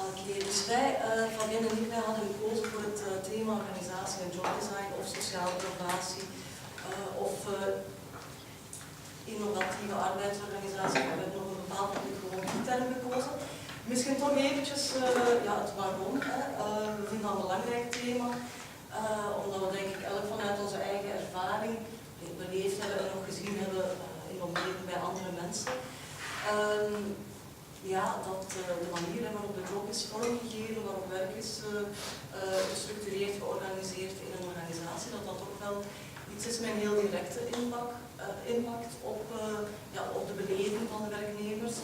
Oké, dus wij, Fabienne en ik, wij hadden gekozen voor het thema organisatie en jobdesign of sociale innovatie of innovatieve arbeidsorganisatie. We hebben nog een bepaald moment gewoon die term gekozen. Misschien toch eventjes het waarom. We vinden dat een belangrijk thema, omdat we denk ik elk vanuit onze eigen ervaring beleefd hebben en ook gezien hebben in omgeving bij andere mensen. Dat de manier waarop de job is vormgegeven, waarop werk is gestructureerd, georganiseerd in een organisatie, dat dat ook wel iets is met een heel directe impact op de beleving van de werknemers.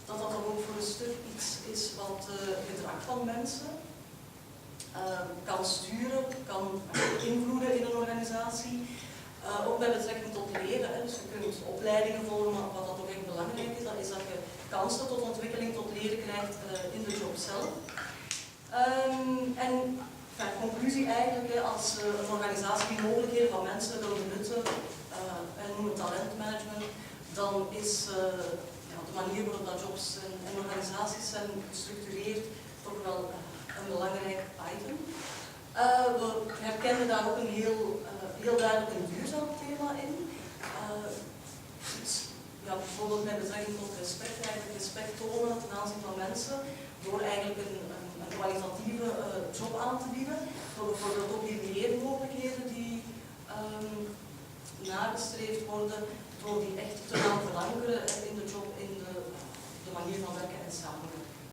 Dat dat dan ook voor een stuk iets is wat gedrag van mensen kan sturen, kan invloeden in een organisatie. Ook met betrekking tot leren, dus je kunt opleidingen volgen, maar wat dat ook echt belangrijk is, dat is dat je kansen tot ontwikkeling, tot leren krijgt in de job zelf. Conclusie eigenlijk, als een organisatie die mogelijkheden van mensen wil benutten, en noemen talentmanagement, dan is de manier waarop dat jobs en organisaties zijn gestructureerd toch wel een belangrijk item. We herkennen daar ook een heel duidelijk een duurzaam thema in. Bijvoorbeeld met betrekking tot respect, eigenlijk respect tonen ten aanzien van mensen, door eigenlijk een kwalitatieve job aan te bieden, door bijvoorbeeld ook die leermogelijkheden die nagestreefd worden, door die echt te gaan verankeren in de job, in de manier van werken en samenwerken.